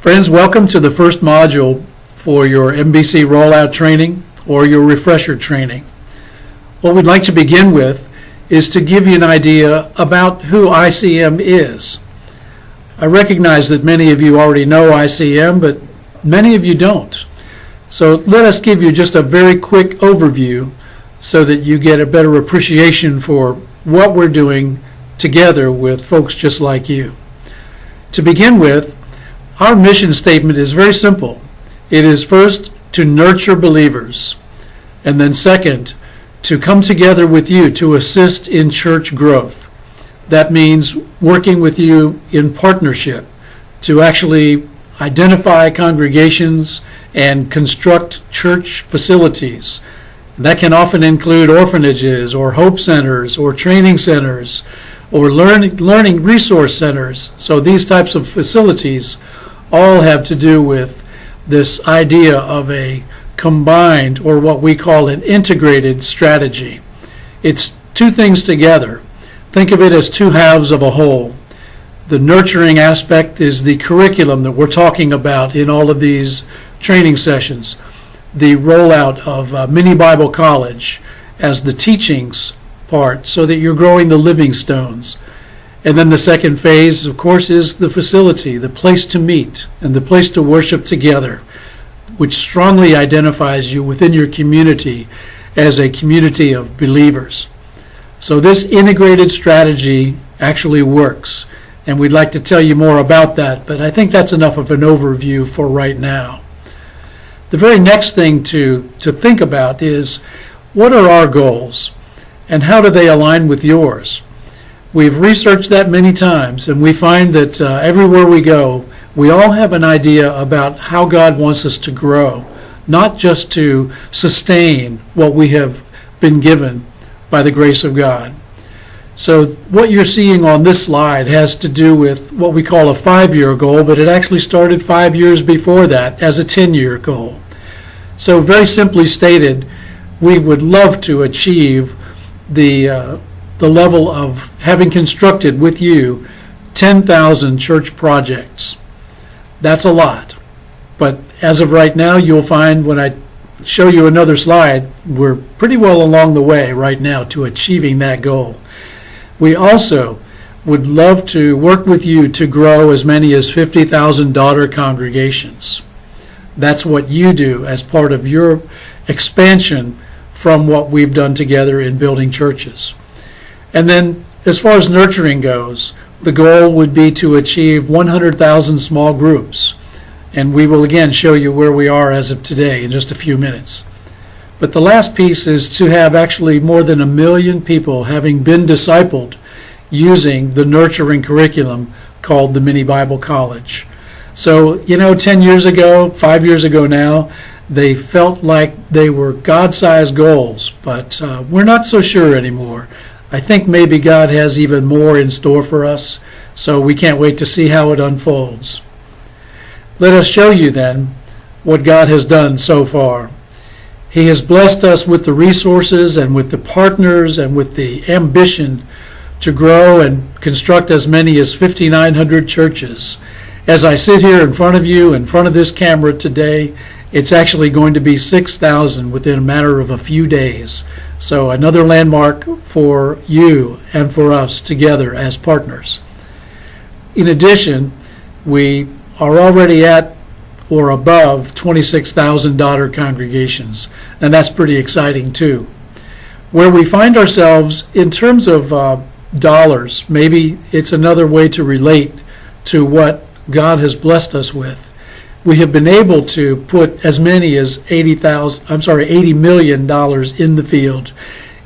Friends, welcome to the first module for your MBC rollout training or your refresher training. What we'd like to begin with is to give you an idea about who ICM is. I recognize that many of you already know ICM, but many of you don't. So let us give you just a very quick overview so that you get a better appreciation for what we're doing together with folks just like you. To begin with, our mission statement is very simple. It is first to nurture believers, and then second, to come together with you to assist in church growth. That means working with you in partnership to actually identify congregations and construct church facilities. That can often include orphanages or hope centers or training centers or learning resource centers. So these types of facilities all have to do with this idea of a combined, or what we call an integrated strategy. It's two things together. Think of it as two halves of a whole. The nurturing aspect is the curriculum that we're talking about in all of these training sessions. The rollout of Mini Bible College as the teachings part so that you're growing the living stones. And then the second phase, of course, is the facility, the place to meet and the place to worship together, which strongly identifies you within your community as a community of believers. So this integrated strategy actually works, and we'd like to tell you more about that, but I think that's enough of an overview for right now. The very next thing to think about is, what are our goals, and how do they align with yours? We've researched that many times, and we find that everywhere we go, we all have an idea about how God wants us to grow, not just to sustain what we have been given by the grace of God. So what you're seeing on this slide has to do with what we call a 5-year goal, but it actually started 5 years before that as a 10-year goal. So very simply stated, we would love to achieve the level of having constructed with you 10,000 church projects. That's a lot. But as of right now, you'll find when I show you another slide, we're pretty well along the way right now to achieving that goal. We also would love to work with you to grow as many as 50,000 daughter congregations. That's what you do as part of your expansion from what we've done together in building churches. And then as far as nurturing goes, the goal would be to achieve 100,000 small groups. And we will again show you where we are as of today in just a few minutes. But the last piece is to have actually more than 1 million people having been discipled using the nurturing curriculum called the Mini Bible College. So, 10 years ago, 5 years ago now, they felt like they were God-sized goals, but we're not so sure anymore. I think maybe God has even more in store for us, so we can't wait to see how it unfolds. Let us show you then what God has done so far. He has blessed us with the resources and with the partners and with the ambition to grow and construct as many as 5,900 churches. As I sit here in front of you, in front of this camera today, it's actually going to be 6,000 within a matter of a few days. So another landmark for you and for us together as partners. In addition, we are already at or above 26,000 daughter congregations, and that's pretty exciting too. Where we find ourselves in terms of dollars, maybe it's another way to relate to what God has blessed us with. We have been able to put as many as $80 million in the field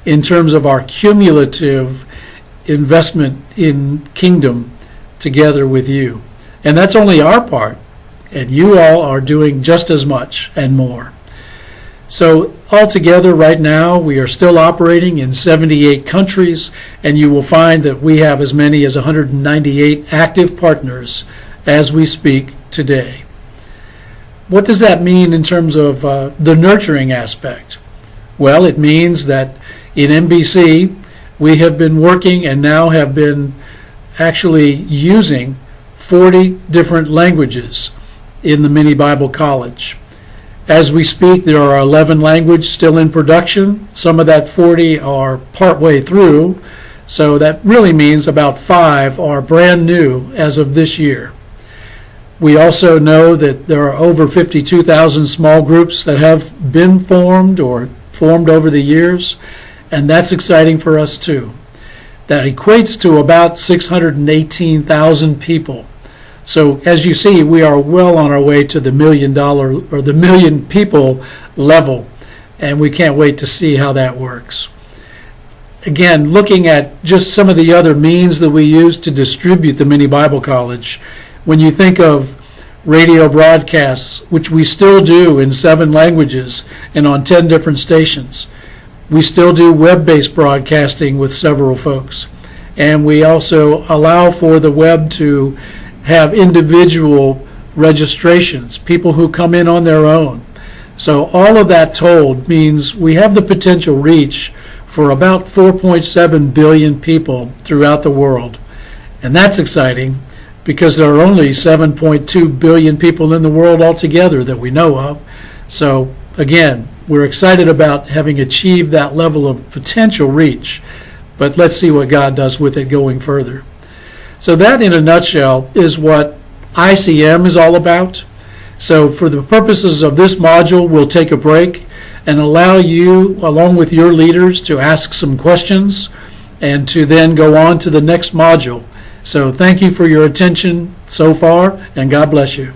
in terms of our cumulative investment in kingdom together with you. And that's only our part. And you all are doing just as much and more. So altogether right now, we are still operating in 78 countries, and you will find that we have as many as 198 active partners as we speak today. What does that mean in terms of the nurturing aspect? Well, it means that in MBC, we have been working and now have been actually using 40 different languages in the Mini Bible College. As we speak, there are 11 languages still in production. Some of that 40 are partway through, so that really means about 5 are brand new as of this year. We also know that there are over 52,000 small groups that have been formed or formed over the years, and that's exciting for us too. That equates to about 618,000 people. So as you see, we are well on our way to the $1 million or the million people level, and we can't wait to see how that works. Again, looking at just some of the other means that we use to distribute the Mini Bible College, when you think of radio broadcasts, which we still do in 7 languages and on 10 different stations, we still do web-based broadcasting with several folks. And we also allow for the web to have individual registrations, people who come in on their own. So all of that told means we have the potential reach for about 4.7 billion people throughout the world. And that's exciting because there are only 7.2 billion people in the world altogether that we know of. So again, we're excited about having achieved that level of potential reach, but let's see what God does with it going further. So that, in a nutshell, is what ICM is all about. So for the purposes of this module, we'll take a break and allow you, along with your leaders, to ask some questions and to then go on to the next module. So thank you for your attention so far, and God bless you.